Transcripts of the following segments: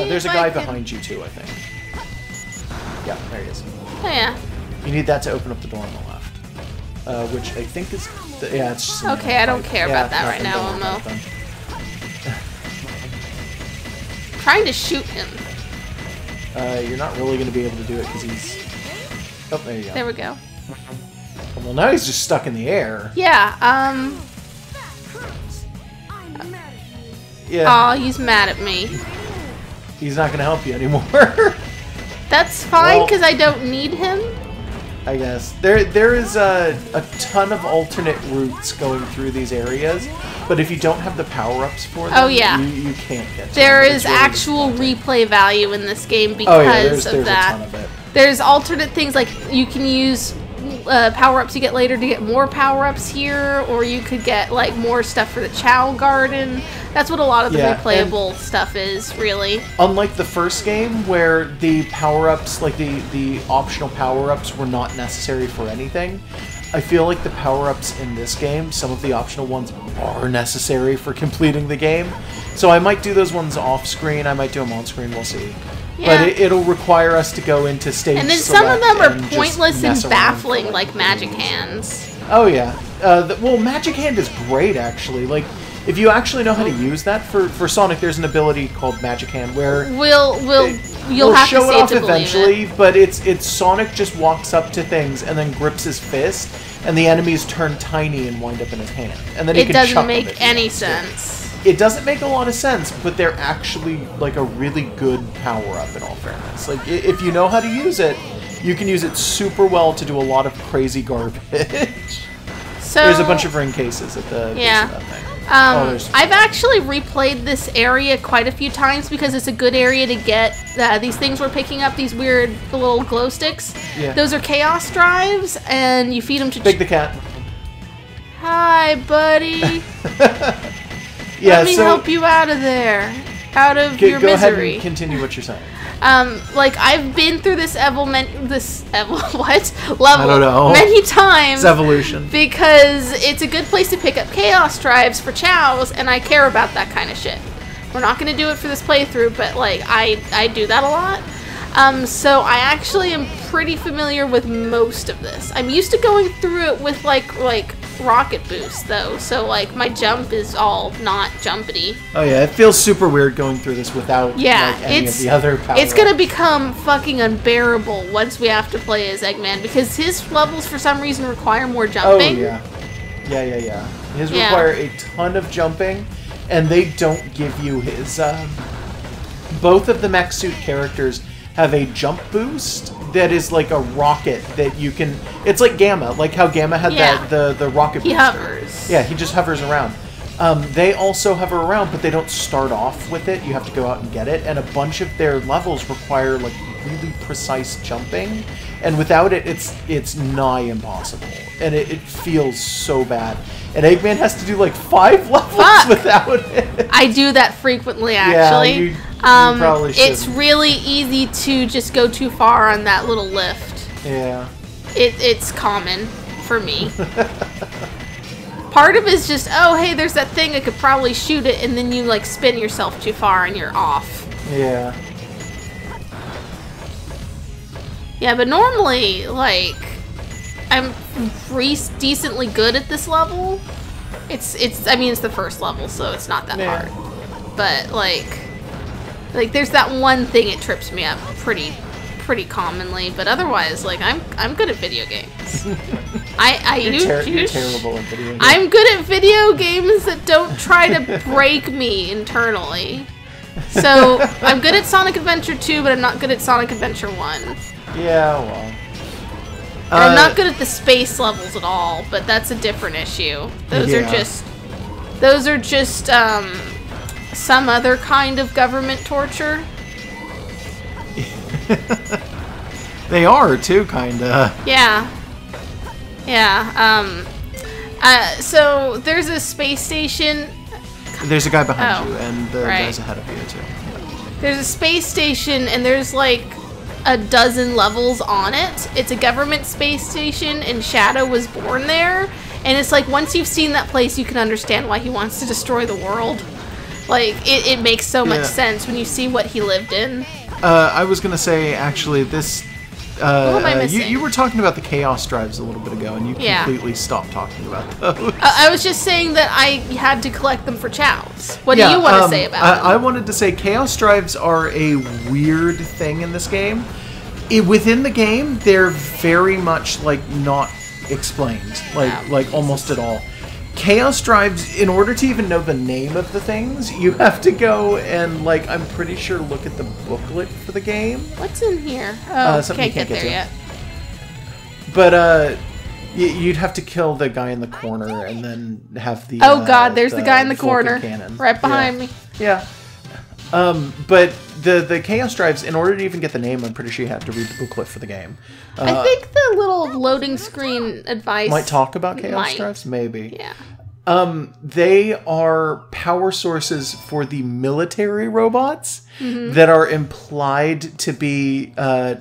see There's a if guy I can... behind you too, I think. Yeah, there he is. Oh, yeah. You need that to open up the door on the left. Which I think is... yeah, it's just... Okay, I don't care about that right now, nothing, Omo. Trying to shoot him. You're not really going to be able to do it because he's... Oh, there you go. There we go. Well, now he's just stuck in the air. Yeah, Yeah. Aw, he's mad at me. He's not going to help you anymore. That's fine, Well- because I don't need him. I guess. There is a ton of alternate routes going through these areas, but if you don't have the power-ups for them, Oh, yeah. you can't get to There them. is It's really actual disappointing. replay value in this game because Oh yeah, there's of that. a ton of it. There's alternate things, like you can use power-ups you get later to get more power-ups here, or you could get like more stuff for the Chow Garden. That's what a lot of the Yeah, replayable stuff is, really. Unlike the first game, where the power-ups, like the optional power-ups, were not necessary for anything, I feel like the power-ups in this game, some of the optional ones are necessary for completing the game. So I might do those ones off-screen, I might do them on-screen, we'll see. Yeah. But it'll require us to go into stage And then some of them select are and just pointless and mess around baffling, for, like magic hands. Oh yeah. Well, Magic Hand is great, actually. Like, if you actually know how to use that, for Sonic, there's an ability called Magic Hand where... You'll we'll have show to see it off to believe eventually, it. but it's Sonic just walks up to things and then grips his fist, and the enemies turn tiny and wind up in his hand. And then he It can chuck doesn't them if make he any wants to. sense. It doesn't make a lot of sense, but they're actually like a really good power-up in all fairness. Like, if you know how to use it, you can use it super well to do a lot of crazy garbage. So There's a bunch of ring cases at the base Yeah. of that thing. There's... I've actually replayed this area quite a few times because it's a good area to get these things we're picking up, these weird little glow sticks. Yeah. Those are chaos drives, and you feed them to... Big the cat. Hi, buddy. Yeah, Let me help you out of there. Out of your go ahead misery. and continue what you're saying. Like, I've been through this level I don't know. many times. It's evolution. Because it's a good place to pick up chaos drives for chows, and I care about that kind of shit. We're not going to do it for this playthrough, but like I do that a lot. So I actually am pretty familiar with most of this. I'm used to going through it with like rocket boost though, so like my jump is all not jumpity. Oh yeah, it feels super weird going through this without like, any of the other power. It's gonna become fucking unbearable once we have to play as Eggman, because his levels for some reason require more jumping. Oh yeah. Yeah. His require a ton of jumping, and they don't give you his both of the mech suit characters have a jump boost that is like a rocket that you can... It's like Gamma, like how Gamma had the rocket booster. He hovers. Yeah, he just hovers around. They also hover around, but they don't start off with it. You have to go out and get it, and a bunch of their levels require like really precise jumping, and without it, it's nigh impossible, and it feels so bad. And Eggman has to do like 5 levels without it. I do that frequently, actually. Yeah, you probably shouldn't. It's really easy to just go too far on that little lift. Yeah. It's common for me. Part of it is just, oh, hey, there's that thing, I could probably shoot it, and then you, like, spin yourself too far and you're off. Yeah. Yeah, but normally, like, I'm decently good at this level. I mean, it's the first level, so it's not that hard. But, like, there's that one thing it trips me up pretty commonly, but otherwise, like, I'm good at video games. You're terrible at video games. I'm good at video games that don't try to break me internally. So, I'm good at Sonic Adventure 2, but I'm not good at Sonic Adventure 1. Yeah, well. And I'm not good at the space levels at all, but that's a different issue. Those are just some other kind of government torture. They are too, kinda. Yeah. So there's a space station. There's a guy behind you, and the right. guy's ahead of you too. Yeah. There's a space station, and there's like a dozen levels on it. It's a government space station, and Shadow was born there. And it's like, once you've seen that place, you can understand why he wants to destroy the world. Like, it makes so much Yeah. sense when you see what he lived in. I was gonna say, actually, this. What am I missing? You were talking about the Chaos Drives a little bit ago, and you Yeah. completely stopped talking about those. I was just saying that I had to collect them for chows. What do you want to say about them? I wanted to say Chaos Drives are a weird thing in this game. Within the game, they're very much like not explained, like almost at all. Chaos Drives, in order to even know the name of the things, you have to go and, like, I'm pretty sure look at the booklet for the game. What's in here? Oh, Something can't get there yet. But you'd have to kill the guy in the corner and then have the Oh god, there's the guy in the Vulcan corner, cannon. right behind me. Yeah. But the Chaos Drives, in order to even get the name, I'm pretty sure you have to read the booklet for the game. I think the little loading screen advice Might talk about Chaos might. Drives, maybe. Yeah. They are power sources for the military robots that are implied to be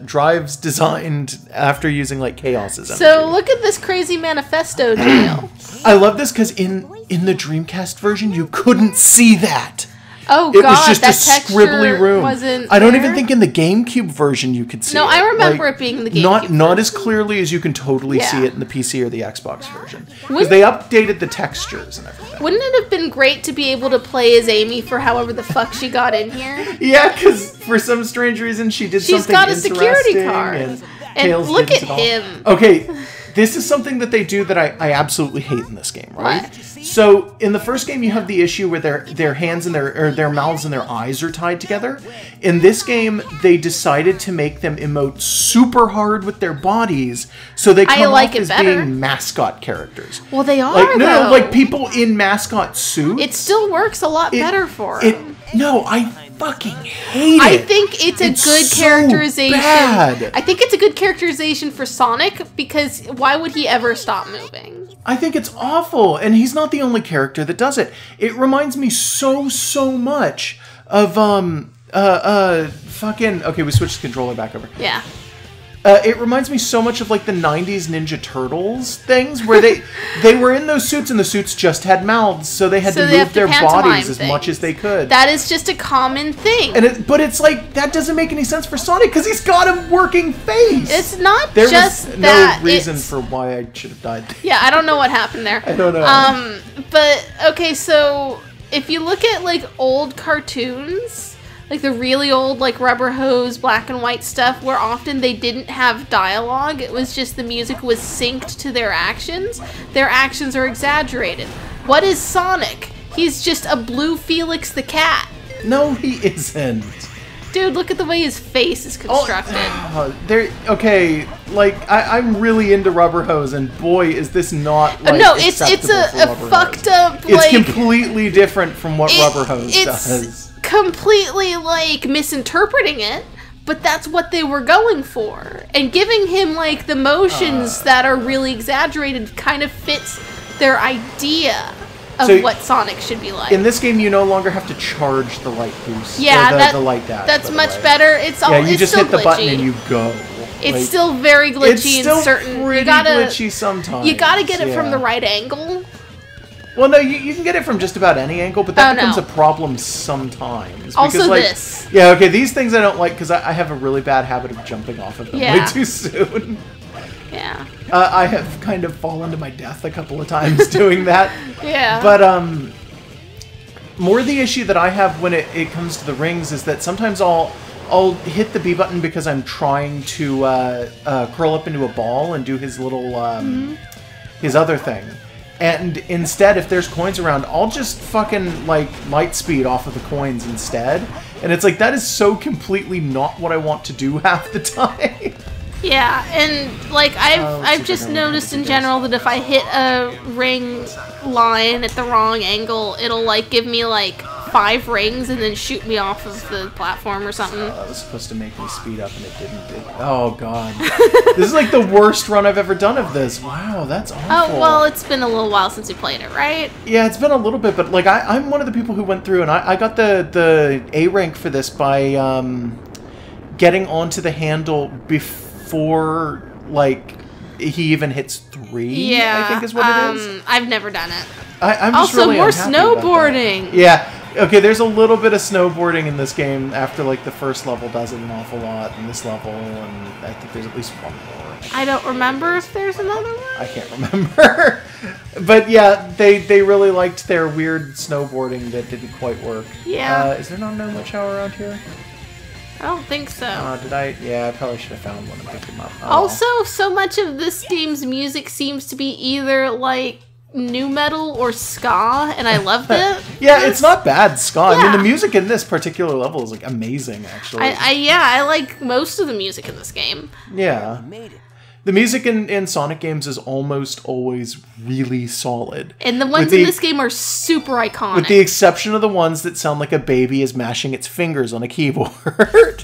drives designed after using like Chaos's energy. So look at this crazy manifesto deal. I love this because in the Dreamcast version, you couldn't see that. Oh It god, was just that a texture scribbly room. wasn't I don't there? even think in the GameCube version you could see No, it. I remember it being in the GameCube Not as clearly as you can totally Yeah. see it in the PC or the Xbox version. Because Wouldn't- they updated the textures and everything. Wouldn't it have been great to be able to play as Amy for however the fuck she got in here? Yeah, because for some strange reason she did She's something got a security interesting card. And, And Tails look didn't at all. him. Okay, this is something that they do that I absolutely hate in this game, right? What? So in the first game, you have the issue where their hands and their mouths and their eyes are tied together. In this game, they decided to make them emote super hard with their bodies, so they come like off it as better. being mascot characters. Well, they are, Like no, though. like people in mascot suits. It still works a lot better for him. No, I fucking hate it. I think it's a good so characterization. bad. I think it's a good characterization for Sonic because why would he ever stop moving? I think it's awful, and he's not the only character that does it. It reminds me so much of fucking. Okay, we switched the controller back over. Yeah. It reminds me so much of like the '90s Ninja Turtles things, where they were in those suits, and the suits just had mouths, so they had So to they move have to their pantomime bodies as things. much as they could. That is just a common thing. But it's like that doesn't make any sense for Sonic because he's got a working face. It's not There just was that. no reason it's, for why I should have died. Yeah, I don't know what happened there. I don't know. But okay, so if you look at like old cartoons, like the really old like Rubber Hose black and white stuff, where often they didn't have dialogue, it was just the music was synced to their actions. Their actions are exaggerated. What is Sonic? He's just a blue Felix the cat. No, he isn't. Dude, look at the way his face is constructed. Okay, like I'm really into Rubber Hose, and boy, is this not like No, it's acceptable a for Rubber fucked Hose. up It's like completely different from what Rubber Hose does. It's completely like misinterpreting it, but that's what they were going for. And giving him like the motions that are really exaggerated kind of fits their idea of So, what Sonic should be like. In this game, you no longer have to charge the light boost. Yeah, or the light dash. that's by the much way. better. It's all Yeah, you it's just still hit the glitchy. button and you go. It's Like, still very glitchy it's still in certain. pretty You gotta glitchy sometimes. You gotta get it yeah. from the right angle. Well, no, you can get it from just about any angle, but that Oh, becomes no. a problem sometimes. Also because, like, this. Yeah, okay, these things I don't like because I have a really bad habit of jumping off of them way Yeah. too soon. Yeah. I have kind of fallen to my death a couple of times doing that. Yeah. But, more the issue that I have when it comes to the rings is that sometimes I'll hit the B button because I'm trying to curl up into a ball and do his little his other thing. And instead, if there's coins around, I'll just fucking like light speed off of the coins instead. And it's like that is so completely not what I want to do half the time. Yeah, and like I've just noticed in general that if I hit a ring line at the wrong angle, it'll like give me like 5 rings and then shoot me off of the platform or something. That was supposed to make me speed up and it didn't. Oh god. This is like the worst run I've ever done of this. Wow, that's awful. Oh, well, it's been a little while since we played it, right? Yeah, it's been a little bit, but like I'm one of the people who went through and I got the A rank for this by getting onto the handle before like he even hits 3. Yeah, I think is what it is. I've never done it. I'm just Also, really more unhappy about that. snowboarding. Yeah. Okay, there's a little bit of snowboarding in this game after, like, the first level does it an awful lot, and this level, and I think there's at least one more. I don't remember if there's another one. I can't remember. But yeah, they really liked their weird snowboarding that didn't quite work. Yeah. Is there not a no shower around here? I don't think so. Did I? Yeah, I probably should have found one and picked them up. Also, so much of this game's music seems to be either, like, nu metal or ska, and I loved it. Yeah, it's not bad ska. Yeah. I mean, the music in this particular level is, like, amazing, actually. I like most of the music in this game. Yeah. The music in Sonic games is almost always really solid. And the ones in this game are super iconic. With the exception of the ones that sound like a baby is mashing its fingers on a keyboard.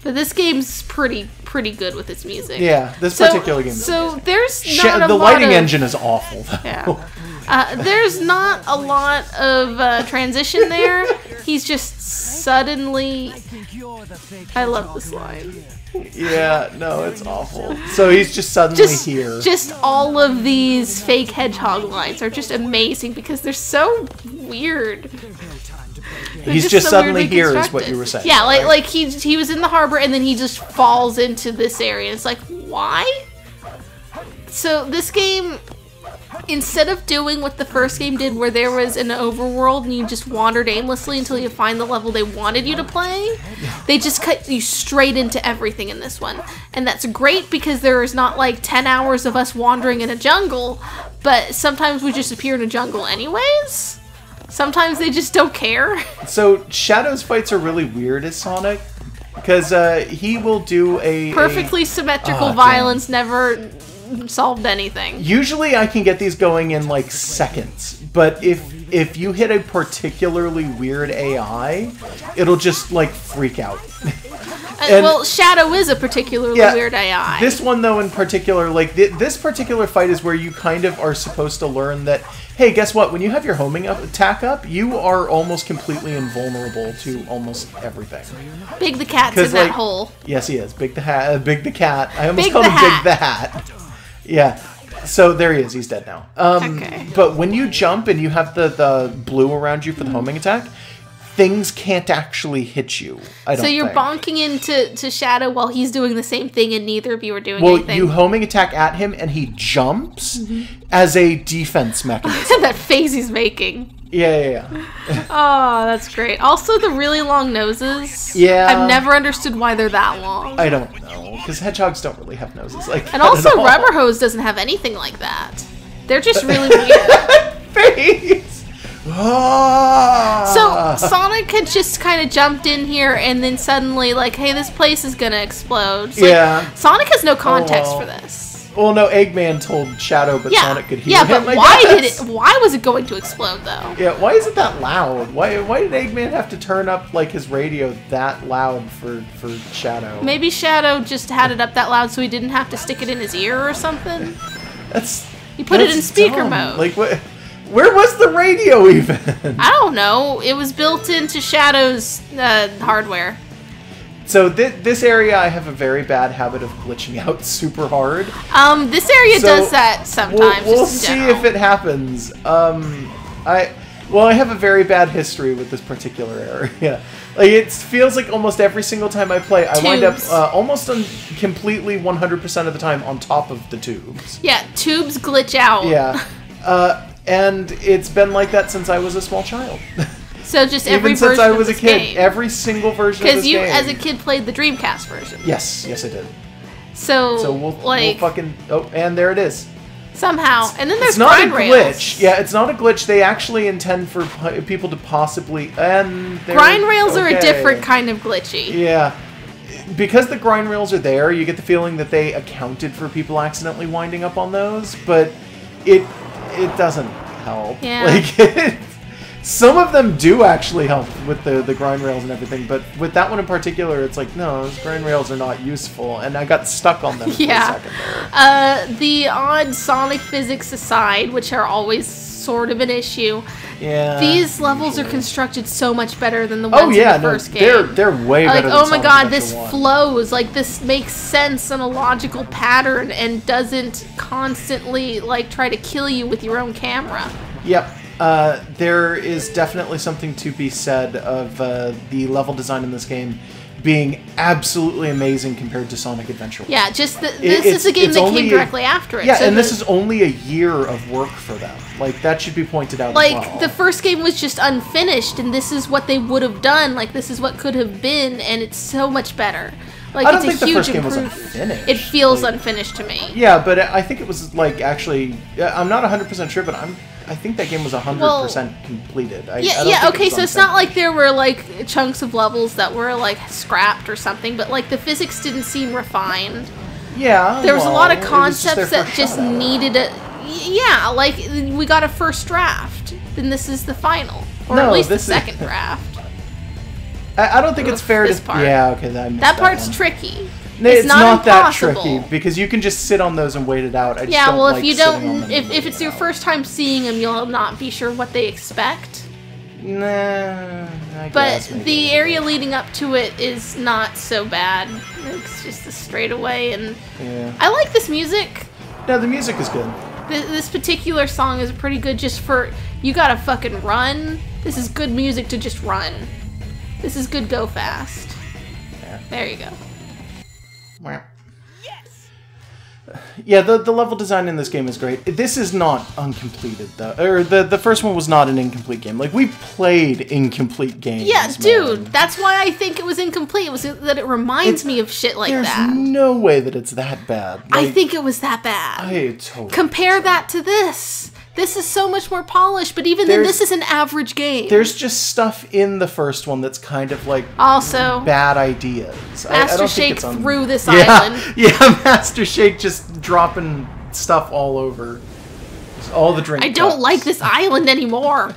But this game's pretty good with its music. Yeah, this particular game. So there's not the a lot lighting of, engine is awful, though. Yeah. There's not a lot of transition there. He's just suddenly... I love this line. Yeah, no, it's awful. So he's just suddenly here. Just all of these fake hedgehog lines are just amazing because they're so weird. He's just so suddenly here is what you were saying. Yeah, like he was in the harbor and then he just falls into this area. It's like, why? So this game, instead of doing what the first game did where there was an overworld and you just wandered aimlessly until you find the level they wanted you to play, they just cut you straight into everything in this one. And that's great because there is not like 10 hours of us wandering in a jungle, but sometimes we just appear in a jungle anyways. Sometimes they just don't care. So Shadow's fights are really weird as Sonic because he will do a perfectly symmetrical violence, never solved anything. Usually I can get these going in like seconds, but if you hit a particularly weird AI, it'll just like freak out. Well, Shadow is a particularly weird AI. This one though in particular, like this particular fight is where you kind of are supposed to learn that, hey, guess what? When you have your homing attack up, you are almost completely invulnerable to almost everything. Big the Cat's in that hole. Yes, he is. Big the Cat. I almost called him Big the Hat. Yeah. So there he is. He's dead now. Okay. But when you jump and you have the blue around you for the homing attack, things can't actually hit you. So you're bonking into Shadow while he's doing the same thing and neither of you are doing anything. Well, you homing attack at him and he jumps as a defense mechanism. That face he's making. Yeah. Oh, that's great. Also, the really long noses. Yeah. I've never understood why they're that long. I don't know, because hedgehogs don't really have noses like that. And also, Rubber Hose doesn't have anything like that. They're just really weird. Face! So, Sonic had just kind of jumped in here and then suddenly, like, hey, this place is gonna explode. It's like, Sonic has no context for this. Well, no, Eggman told Shadow, but Sonic could hear him. Yeah, but why was it going to explode, though? Yeah, why is it that loud? Why did Eggman have to turn up, like, his radio that loud for Shadow? Maybe Shadow just had it up that loud so he didn't have to stick it in his ear or something? He put it in speaker mode. Like, what? Where was the radio even? I don't know. It was built into Shadow's hardware. So this area, I have a very bad habit of glitching out super hard. This area does that sometimes. We'll see if it happens. I have a very bad history with this particular area. Like it feels like almost every single time I play, I wind up completely 100% of the time on top of the tubes. Yeah, tubes glitch out. Yeah, and it's been like that since I was a small child. So just every version of this game. Even since I was a kid, every single version of this game. Because you, as a kid, played the Dreamcast version. Yes, I did. So we'll fucking... Oh, and there it is. Somehow. And then there's It's not grind a rails. glitch. Yeah, it's not a glitch. They actually intend for people to possibly... Grind rails are a different kind of glitchy. Yeah. Because the grind rails are there, you get the feeling that they accounted for people accidentally winding up on those, but it doesn't help. Yeah. Like, some of them do actually help with the grind rails and everything, but with that one in particular, it's like, no, those grind rails are not useful, and I got stuck on them for a second there. The odd Sonic physics aside, which are always sort of an issue, these levels are constructed so much better than the ones in the first game. They're way better than oh my Sonic god, Adventure this 1. flows, like this makes sense in a logical pattern and doesn't constantly like try to kill you with your own camera. Yep. there is definitely something to be said of the level design in this game being absolutely amazing compared to Sonic Adventure 1. Yeah, just this is a game that came directly after it. Yeah, so and this is only a year of work for them. Like, that should be pointed out as well. Like, the first game was just unfinished, and this is what they would have done. Like, this is what could have been, and it's so much better. Like, I don't it's think a huge the first game was improvement. unfinished. It feels unfinished to me. Yeah, but I think it was, like, actually... I'm not 100% sure, but I think that game was 100% completed. Yeah, okay, so it's not like there were, like, chunks of levels that were, like, scrapped or something, but, like, the physics didn't seem refined. Yeah, there was a lot of concepts that just needed a... Yeah, like, we got a first draft, and this is the final. Or at least the second draft. I don't think it's fair to... Part. Yeah, okay, that part's tricky. It's not that tricky, because you can just sit on those and wait it out. I just don't well, like if you don't... If it's your first time seeing them, you'll not be sure what they expect. Nah, I But guess maybe. the area leading up to it is not so bad. It's just a straightaway, and I like this music. No, the music is good. This particular song is pretty good just for, you gotta fucking run. This is good music to just run. This is good go fast. Yeah. There you go. Yes. Yeah, the level design in this game is great. This is not uncompleted though, or the first one was not an incomplete game. Like, we played incomplete games. Yeah, dude, that's why I think it was incomplete. It was that it reminds me of shit like that. There's no way that it's that bad. Like, I think it was that bad. I totally compare that to this. This is so much more polished, but even then, this is an average game. There's just stuff in the first one that's kind of like also bad ideas. Master Shake through this island. Yeah, Master Shake just dropping stuff all over. Just all the drink. I don't like this island anymore.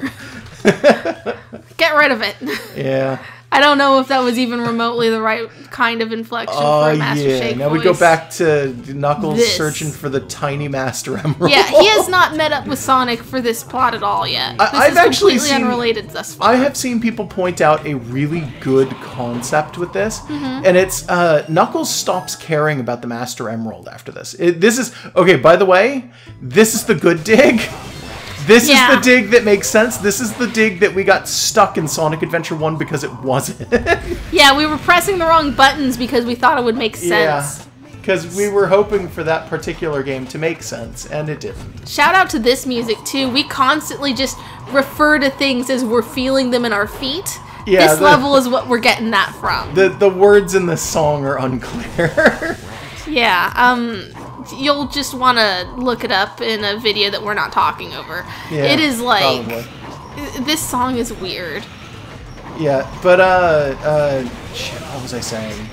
Get rid of it. Yeah. I don't know if that was even remotely the right kind of inflection for a Master Shake Now voice. we go back to Knuckles searching for the tiny Master Emerald. Yeah, he has not met up with Sonic for this plot at all yet. I've actually completely unrelated thus far. I have seen people point out a really good concept with this, and it's Knuckles stops caring about the Master Emerald after this. This is okay. By the way, this is the good dig. This is the dig that makes sense. This is the dig that we got stuck in Sonic Adventure 1 because it wasn't. Yeah, we were pressing the wrong buttons because we thought it would make sense. Yeah, because we were hoping for that particular game to make sense, and it didn't. Shout out to this music, too. We constantly just refer to things as we're feeling them in our feet. Yeah, this level is what we're getting that from. The words in this song are unclear. Yeah, you'll just want to look it up in a video that we're not talking over. Yeah, it is like... Probably. This song is weird. Yeah, but, shit, what was I saying?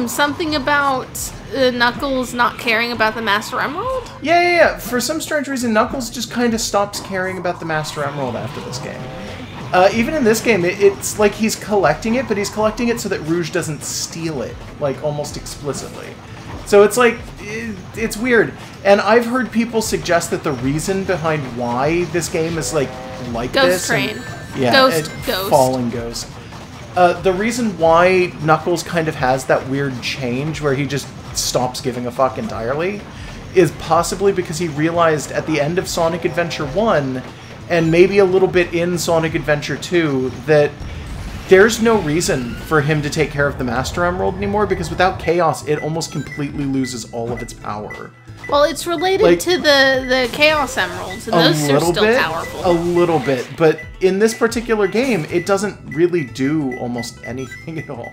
Something about Knuckles not caring about the Master Emerald? Yeah. For some strange reason, Knuckles just kind of stops caring about the Master Emerald after this game. Even in this game, it's like he's collecting it, but he's collecting it so that Rouge doesn't steal it, like, almost explicitly. So it's like, it's weird. And I've heard people suggest that the reason behind why this game is like Ghost this... Train. Yeah, Ghost. Falling Ghost. The reason why Knuckles kind of has that weird change where he just stops giving a fuck entirely is possibly because he realized at the end of Sonic Adventure 1, and maybe a little bit in Sonic Adventure 2, that there's no reason for him to take care of the Master Emerald anymore, because without Chaos, it almost completely loses all of its power. Well, it's related to the Chaos Emeralds, and those are still powerful. A little bit, but in this particular game, it doesn't really do almost anything at all.